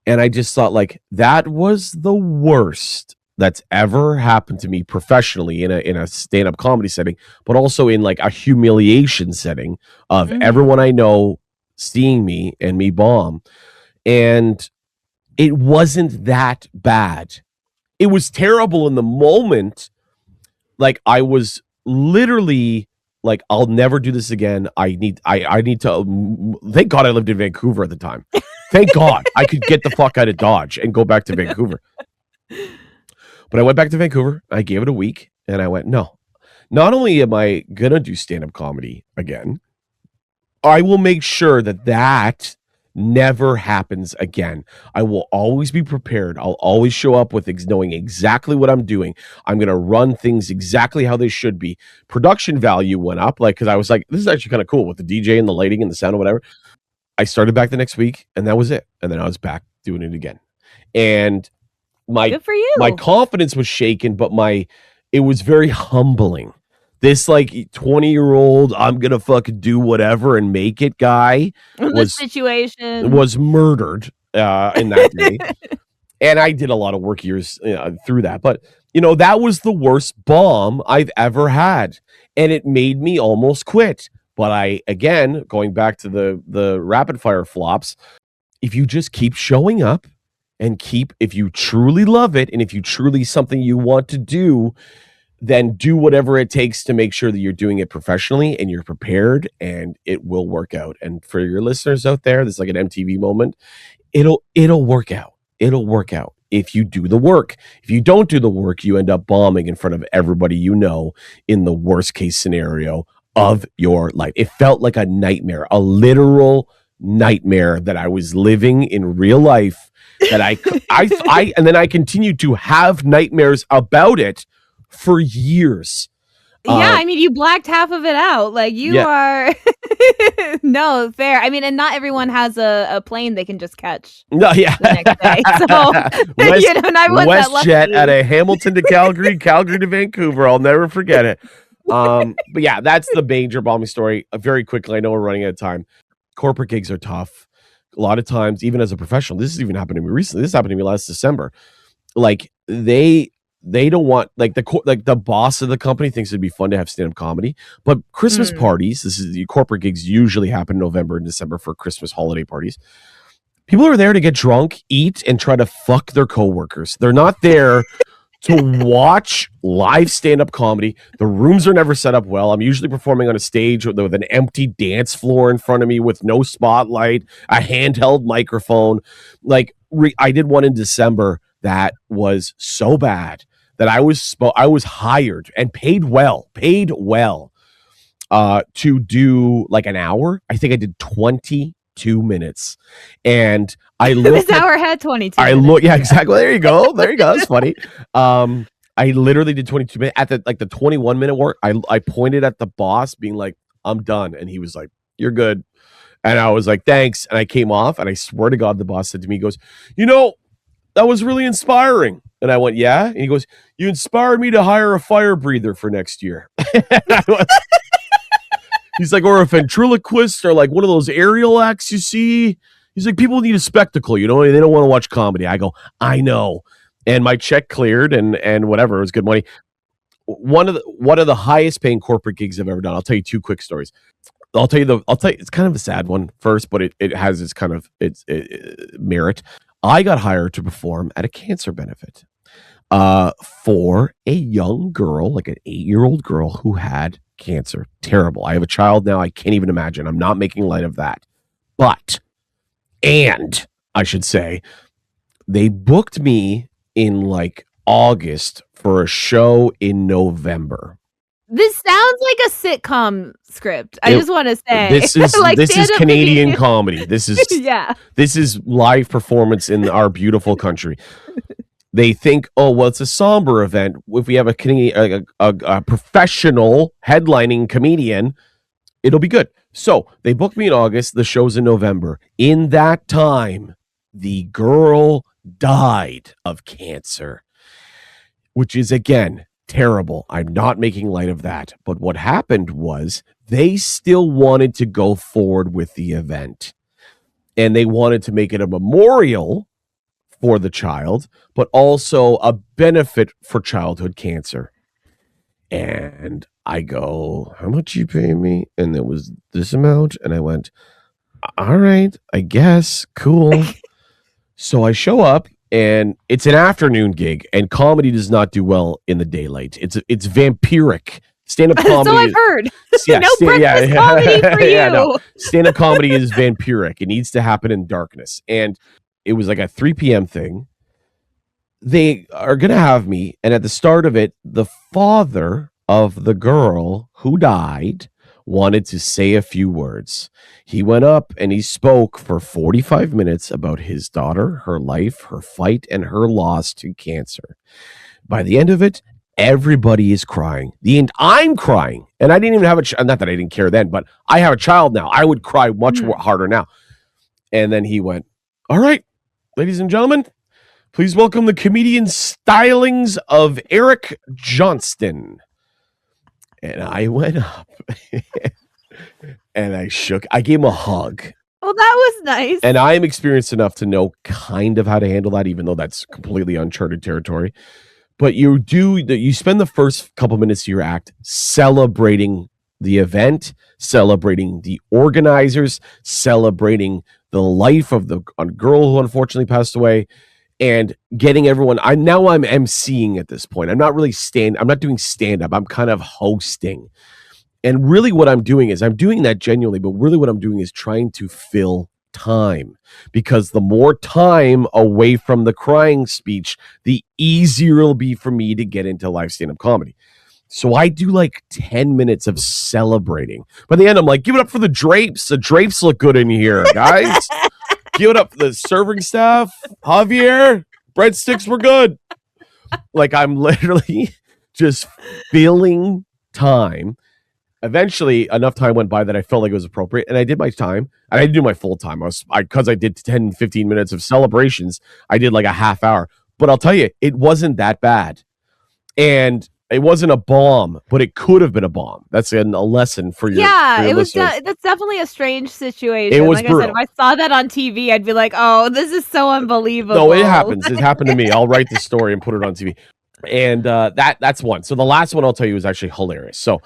And I just thought, like, that was the worst that's ever happened to me professionally in a stand-up comedy setting, but also in like a humiliation setting of everyone I know seeing me and me bomb. And it wasn't that bad. It was terrible in the moment. Like, I was literally like, I'll never do this again. I need to, thank God I lived in Vancouver at the time. Thank God I could get the fuck out of Dodge and go back to Vancouver. But I went back to Vancouver. I gave it a week and I went, no, not only am I going to do stand-up comedy again, I will make sure that never happens again. I will always be prepared. I'll always show up with knowing exactly what I'm doing. I'm going to run things exactly how they should be. Production value went up, like, because I was like, this is actually kind of cool with the DJ and the lighting and the sound or whatever. I started back the next week and that was it. And then I was back doing it again. And good for you. My confidence was shaken, but it was very humbling. This like 20-year-old, I'm gonna fucking do whatever and make it guy was murdered in that day. And I did a lot of work years through that. But that was the worst bomb I've ever had. And it made me almost quit. But again, going back to the rapid fire flops, if you just keep showing up and if you truly love it and if you truly something you want to do, then do whatever it takes to make sure that you're doing it professionally and you're prepared and it will work out. And for your listeners out there, this is like an MTV moment. It'll work out. It'll work out if you do the work. If you don't do the work, you end up bombing in front of everybody in the worst case scenario of your life. It felt like a nightmare, a literal nightmare that I was living in real life. that and then I continued to have nightmares about it for years. Yeah, I mean, you blacked half of it out. Like, you are... No, fair. I mean, and not everyone has a plane they can just catch the next day. So, WestJet at a Hamilton to Calgary, Calgary to Vancouver. I'll never forget it. But yeah, that's the major bombing story. Very quickly, I know we're running out of time. Corporate gigs are tough. A lot of times, even as a professional, this has even happened to me recently. This happened to me last December. Like, they don't want, like, the boss of the company thinks it'd be fun to have stand-up comedy, but Christmas parties, this is the corporate gigs, usually happen in November and December for Christmas holiday parties. People are there to get drunk, eat, and try to fuck their coworkers. They're not there to watch live stand-up comedy. The rooms are never set up well. I'm usually performing on a stage with an empty dance floor in front of me with no spotlight, a handheld microphone. Like, I did one in December that was so bad that I was hired and paid well to do like an hour. I think I did 22 minutes, and I looked. This hour had 22. Yeah, exactly. There you go. That's funny. I literally did 22 minutes. At the 21 minute mark, I pointed at the boss, being like, "I'm done," and he was like, "You're good," and I was like, "Thanks," and I came off, and I swear to God, the boss said to me, he goes, "That was really inspiring." And I went, "Yeah?" And he goes, "You inspired me to hire a fire breather for next year." He's like, "Or a ventriloquist, or like one of those aerial acts you see." He's like, "People need a spectacle, they don't want to watch comedy." I go, "I know." And my check cleared and whatever, it was good money. One of the highest paying corporate gigs I've ever done. I'll tell you two quick stories. I'll tell you it's kind of a sad one first, but it has its kind of its merit. I got hired to perform at a cancer benefit for a young girl, like an 8-year-old girl who had cancer. Terrible. I have a child now. I can't even imagine. I'm not making light of that. And I should say, they booked me in like August for a show in November. This sounds like a sitcom script. I just want to say this is like, this is Canadian comedy. This is This is live performance in our beautiful country. They think, oh well, it's a somber event. If we have a Canadian, a professional headlining comedian, it'll be good. So they booked me in August. The show's in November. In that time, the girl died of cancer, which is again terrible. I'm not making light of that. But what happened was they still wanted to go forward with the event, and they wanted to make it a memorial for the child, but also a benefit for childhood cancer. And I go, "How much you pay me?" And it was this amount. And I went, "All right, I guess, cool." So I show up, and it's an afternoon gig, and comedy does not do well in the daylight. It's vampiric. Stand-up comedy. So I've heard. Yeah, breakfast comedy for you. No. Stand-up comedy is vampiric. It needs to happen in darkness. And it was like a 3 p.m. thing. They are going to have me. And at the start of it, the father of the girl who died wanted to say a few words. He went up and he spoke for 45 minutes about his daughter, her life, her fight, and her loss to cancer. By the end of it, everybody is crying. I'm crying. And I didn't even have not that I didn't care then, but I have a child now. I would cry much harder now. And then he went, "All right, ladies and gentlemen, please welcome the comedian stylings of Eric Johnston." And I went up and I gave him a hug. Well, that was nice. And I am experienced enough to know kind of how to handle that, even though that's completely uncharted territory. But you spend the first couple minutes of your act celebrating the event, celebrating the organizers, celebrating the life of the girl who unfortunately passed away, and getting everyone. I'm emceeing at this point. I'm not really I'm not doing stand-up. I'm kind of hosting. And really what I'm doing is I'm doing that genuinely, but really what I'm doing is trying to fill time, because the more time away from the crying speech, the easier it'll be for me to get into live stand-up comedy. So I do like 10 minutes of celebrating. By the end, I'm like, "Give it up for the drapes. The drapes look good in here, guys." Give it up for the serving staff. Javier, breadsticks were good. Like, I'm literally just filling time. Eventually, enough time went by that I felt like it was appropriate, and I did my time. And I didn't do my full time. Because I did 10, 15 minutes of celebrations, I did like a half hour. But I'll tell you, it wasn't that bad. And it wasn't a bomb, but it could have been a bomb. That's a lesson for your it was. listeners. That's definitely a strange situation. It was like brutal. I said, if I saw that on TV, I'd be like, "Oh, this is so unbelievable." No, it happens. It happened to me. I'll write the story and put it on TV. And that's one. So the last one I'll tell you is actually hilarious. So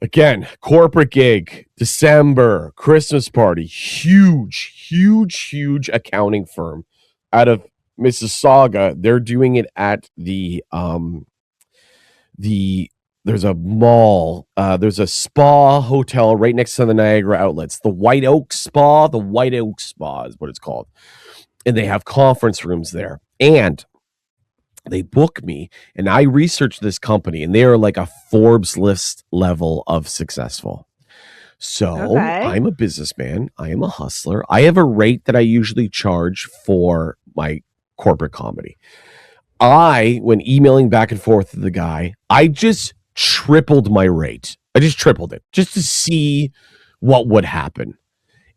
again, corporate gig, December, Christmas party, huge accounting firm out of Mississauga. They're doing it at there's a mall, there's a spa hotel right next to the Niagara Outlets, the White Oak Spa is what it's called. And they have conference rooms there. And they book me, and I researched this company, and they are like a Forbes list level of successful. So I'm a businessman. I am a hustler. I have a rate that I usually charge for my corporate comedy. When emailing back and forth with the guy, I just tripled my rate. I just tripled it just to see what would happen.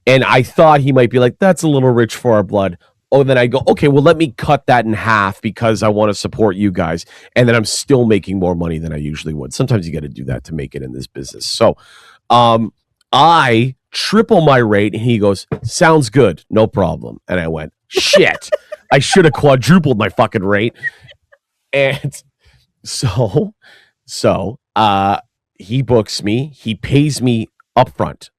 And I thought he might be like, that's a little rich for our blood. Oh, then I go, okay, well, let me cut that in half because I want to support you guys. And then I'm still making more money than I usually would. Sometimes you got to do that to make it in this business. So I triple my rate, and he goes, sounds good, no problem. And I went, shit, I should have quadrupled my fucking rate. And so he books me, he pays me upfront.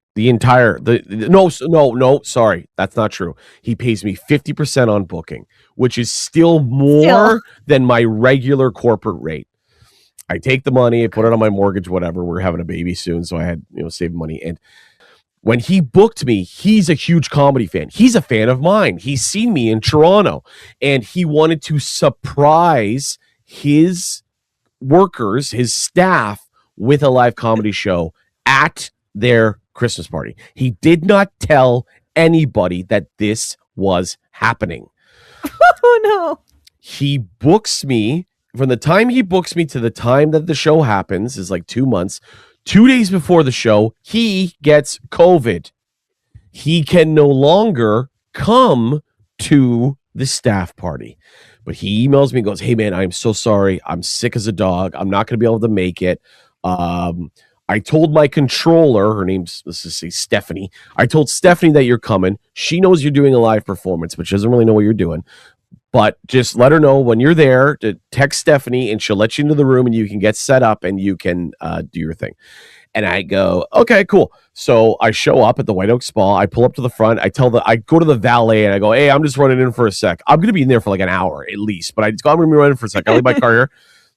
Sorry, that's not true. He pays me 50% on booking, which is still more than my regular corporate rate. I take the money, I put it on my mortgage, whatever. We're having a baby soon, so I had, save money. And when he booked me, he's a huge comedy fan. He's a fan of mine. He's seen me in Toronto, and he wanted to surprise his workers, his staff, with a live comedy show at their Christmas party. He did not tell anybody that this was happening. Oh no. He books me. From the time he books me to the time that the show happens is like 2 months. 2 days before the show, he gets COVID. He can no longer come to the staff party. But he emails me and goes, hey man, I'm so sorry. I'm sick as a dog. I'm not going to be able to make it. I told my controller, her name's, let's just say Stephanie. I told Stephanie that you're coming. She knows you're doing a live performance, but she doesn't really know what you're doing. But just let her know when you're there to text Stephanie, and she'll let you into the room, and you can get set up and you can do your thing. And I go, okay, cool. So I show up at the White Oak Spa. I pull up to the front. I go to the valet, and I go, hey, I'm just running in for a sec. I'm going to be in there for like an hour at least, but I'm going to be running for a sec. I leave my car here.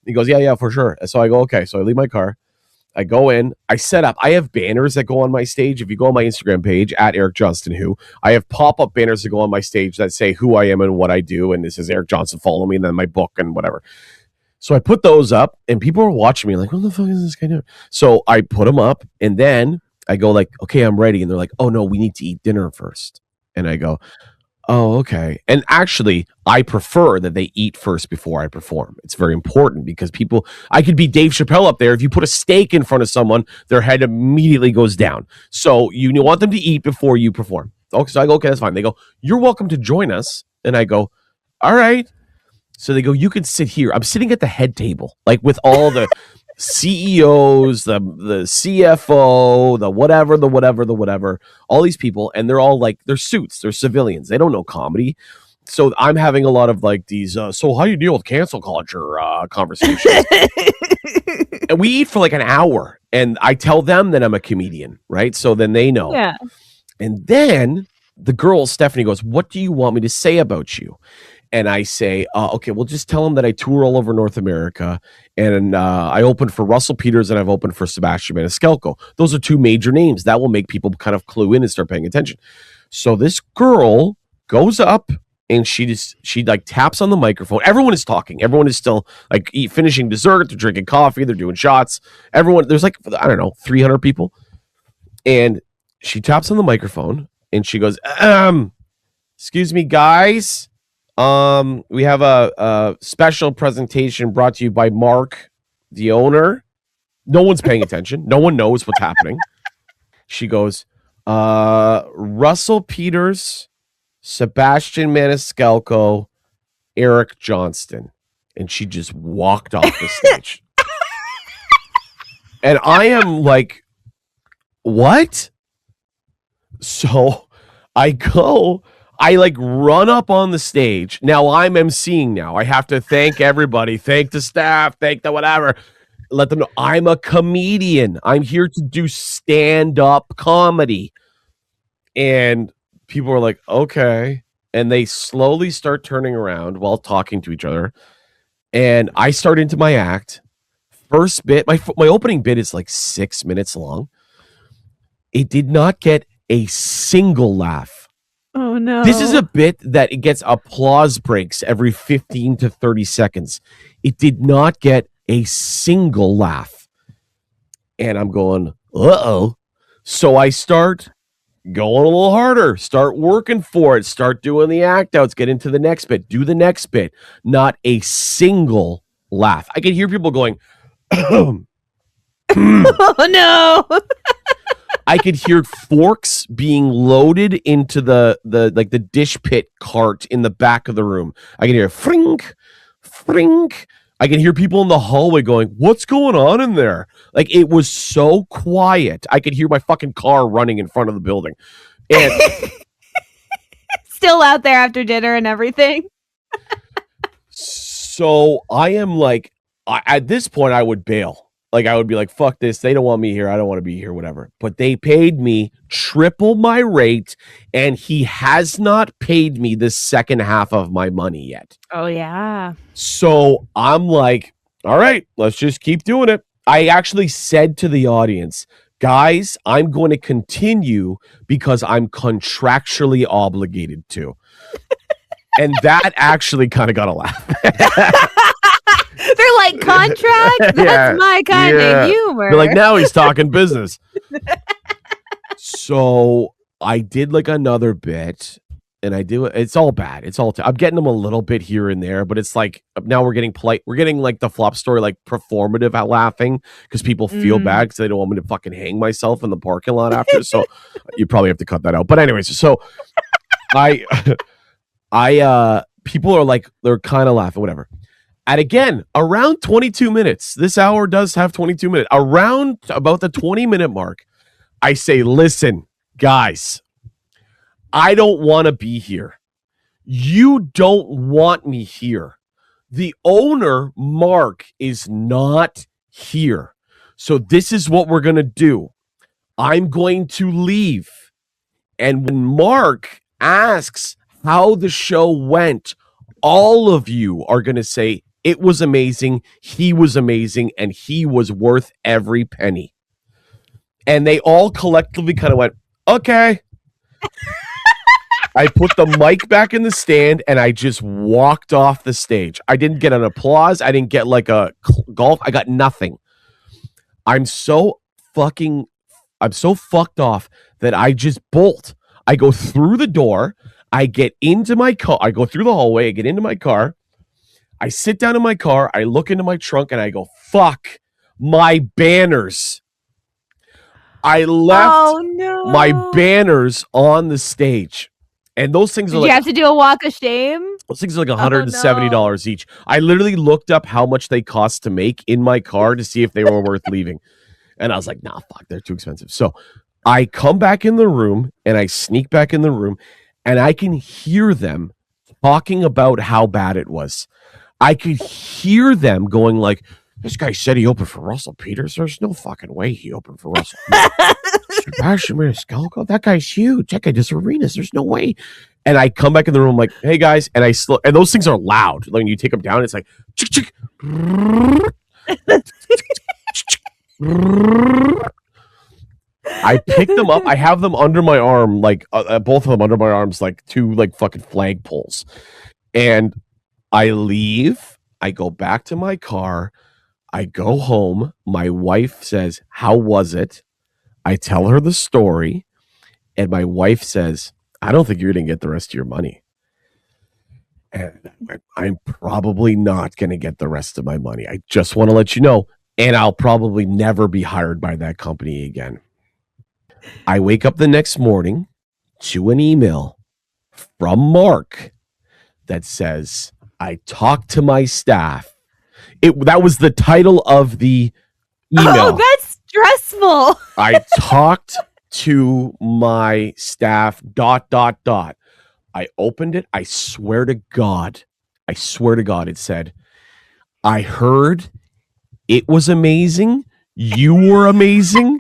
He goes, yeah, for sure. So I go, okay. So I leave my car. I go in, I set up. I have banners that go on my stage. If you go on my Instagram page, at Eric Johnston, I have pop-up banners that go on my stage that say who I am and what I do. And this is Eric Johnston, follow me, and then my book and whatever. So I put those up, and people are watching me like, what the fuck is this guy doing? So I put them up, and then I go like, okay, I'm ready. And they're like, oh no, we need to eat dinner first. And I go, oh, okay. And actually, I prefer that they eat first before I perform. It's very important because I could be Dave Chappelle up there. If you put a steak in front of someone, their head immediately goes down. So you want them to eat before you perform. Okay, so I go, okay, that's fine. They go, you're welcome to join us. And I go, all right. So they go, you can sit here. I'm sitting at the head table, like with all the CEOs, the CFO, the whatever, all these people, and they're all like, they're suits, they're civilians, they don't know comedy. So I'm having a lot of like these, so how do you deal with cancel culture conversations? And we eat for like an hour, and I tell them that I'm a comedian, right? So then they know. Yeah. And then the girl, Stephanie, goes, what do you want me to say about you? And I say, okay, well, just tell them that I tour all over North America, and I opened for Russell Peters, and I've opened for Sebastian Maniscalco. Those are two major names. That will make people kind of clue in and start paying attention. So this girl goes up, and she like taps on the microphone. Everyone is talking. Everyone is still like finishing dessert. They're drinking coffee. They're doing shots. There's like, I don't know, 300 people. And she taps on the microphone, and she goes, excuse me, guys. We have a special presentation brought to you by Mark, the owner. No one's paying attention. No one knows what's happening. She goes, Russell Peters, Sebastian Maniscalco, Eric Johnston. And she just walked off the stage. And I am like, what? So I run up on the stage. Now I'm emceeing now. I have to thank everybody, thank the staff, thank the whatever. Let them know I'm a comedian. I'm here to do stand-up comedy. And people are like, okay. And they slowly start turning around while talking to each other. And I start into my act. First bit, my opening bit is like 6 minutes long. It did not get a single laugh. Oh, no. This is a bit that it gets applause breaks every 15 to 30 seconds. It did not get a single laugh. And I'm going, uh-oh. So I start going a little harder, start working for it, start doing the act outs, get into the next bit, do the next bit. Not a single laugh. I can hear people going, oh, no. I could hear forks being loaded into the dish pit cart in the back of the room. I can hear frink, frink. I can hear people in the hallway going, what's going on in there? Like, it was so quiet. I could hear my fucking car running in front of the building. And still out there after dinner and everything. So I am like, at this point, I would bail. Like, I would be like, fuck this. They don't want me here. I don't want to be here, whatever. But they paid me triple my rate, and he has not paid me the second half of my money yet. Oh, yeah. So I'm like, all right, let's just keep doing it. I actually said to the audience, guys, I'm going to continue because I'm contractually obligated to. And that actually kind of got a laugh. They're like, contract? That's my kind of humor. They're like, now he's talking business. So I did like another bit, and I do it. It's all bad. It's all. I'm getting them a little bit here and there, but it's like now we're getting polite. We're getting like the flop story, like performative at laughing because people feel bad because they don't want me to fucking hang myself in the parking lot after. So you probably have to cut that out. But anyways, so people are like, they're kind of laughing, whatever. And again, around 22 minutes, this hour does have 22 minutes. Around about the 20-minute mark, I say, listen, guys, I don't want to be here. You don't want me here. The owner, Mark, is not here. So this is what we're going to do. I'm going to leave. And when Mark asks how the show went, all of you are going to say, it was amazing, he was amazing, and he was worth every penny. And they all collectively kind of went, okay. I put the mic back in the stand, and I just walked off the stage. I didn't get an applause. I didn't get like a golf. I got nothing. I'm so fucked off that I just bolt. I go through the door. I get into my car. I go through the hallway. I get into my car. I sit down in my car. I look into my trunk and I go, fuck my banners. I left my banners on the stage. And those things are Did you have to do a walk of shame? Those things are like $170 each. I literally looked up how much they cost to make in my car to see if they were worth leaving. And I was like, nah, fuck, they're too expensive. So I come back in the room and I sneak back in the room and I can hear them talking about how bad it was. I could hear them going like, this guy said he opened for Russell Peters. There's no fucking way he opened for Russell Peters. Sebastian Maniscalco, that guy's huge. That guy does arenas. There's no way. And I come back in the room like, hey guys, and and those things are loud. Like when you take them down, it's like, chick, chick. I pick them up. I have them under my arm, like both of them under my arms, like two like fucking flagpoles. And I leave. I go back to my car. I go home. My wife says, how was it? I tell her the story. And my wife says, I don't think you're going to get the rest of your money. And I'm probably not going to get the rest of my money. I just want to let you know. And I'll probably never be hired by that company again. I wake up the next morning to an email from Mark that says, I talked to my staff. That was the title of the email. Oh, that's stressful. I talked to my staff, ... I opened it. I swear to God, it said, I heard it was amazing. You were amazing.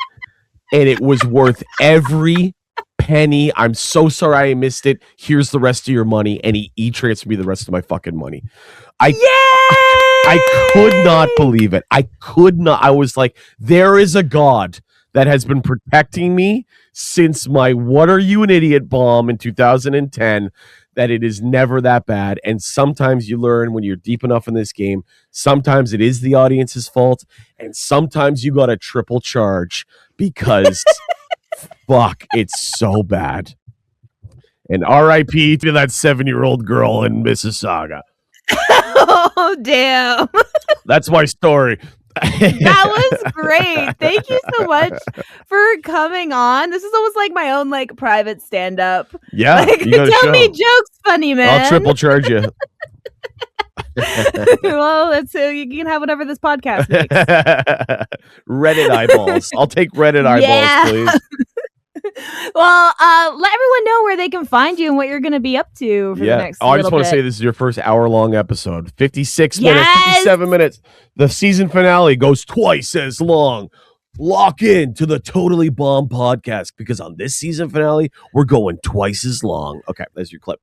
And it was worth every penny. I'm so sorry I missed it. Here's the rest of your money. And he e-transferred me the rest of my fucking money. I could not believe it. I could not. I was like, there is a God that has been protecting me since my What Are You an Idiot bomb in 2010, that it is never that bad. And sometimes you learn when you're deep enough in this game, sometimes it is the audience's fault, and sometimes you got a triple charge because fuck, it's so bad. And RIP to that 7-year-old girl in Mississauga. Oh, damn. That's my story. That was great. Thank you so much for coming on. This is almost like my own like private stand-up. Yeah, like, tell me jokes, funny man. I'll triple charge you. Well, that's you can have whatever this podcast makes. Reddit eyeballs. I'll take Reddit eyeballs, please. Well, let everyone know where they can find you and what you're going to be up to for the next I just want to say this is your first hour-long episode. 56 minutes, 57 minutes. The season finale goes twice as long. Lock in to the Totally Bomb podcast because on this season finale, we're going twice as long. Okay, there's your clip.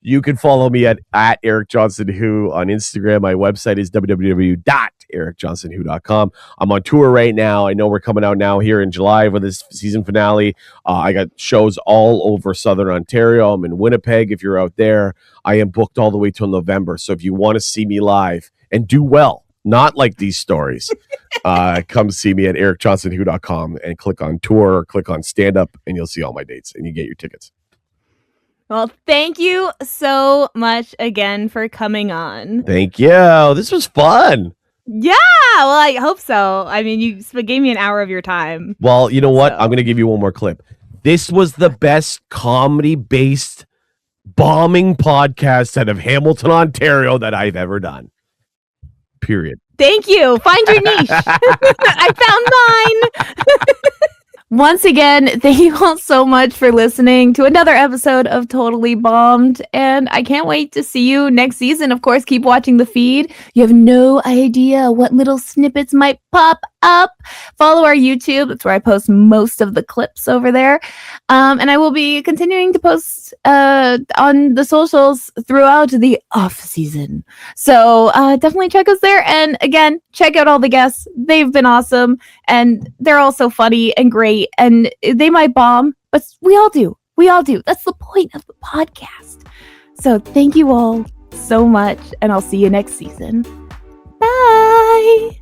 You can follow me at Eric Johnston Who on Instagram. My website is www.ericjohnstonwho.com. I'm on tour right now. I know we're coming out now here in July for this season finale. I got shows all over Southern Ontario. I'm in Winnipeg if you're out there. I am booked all the way till November. So if you want to see me live and do well, not like these stories, come see me at ericjohnstonwho.com and click on tour or click on stand up and you'll see all my dates and you get your tickets. Well, thank you so much again for coming on. Thank you. This was fun. Yeah, well, I hope so. I mean, you gave me an hour of your time. Well, you know what? I'm going to give you one more clip. This was the best comedy-based bombing podcast out of Hamilton, Ontario that I've ever done. Period. Thank you. Find your niche. I found mine. Once again, thank you all so much for listening to another episode of Totally Bombed, and I can't wait to see you next season. Of course, keep watching the feed. You have no idea what little snippets might pop up. Follow our YouTube. That's where I post most of the clips over there. And I will be continuing to post on the socials throughout the off season. So definitely check us there. And again, check out all the guests. They've been awesome. And they're all so funny and great. And they might bomb, but we all do. We all do. That's the point of the podcast. So thank you all so much. And I'll see you next season. Bye.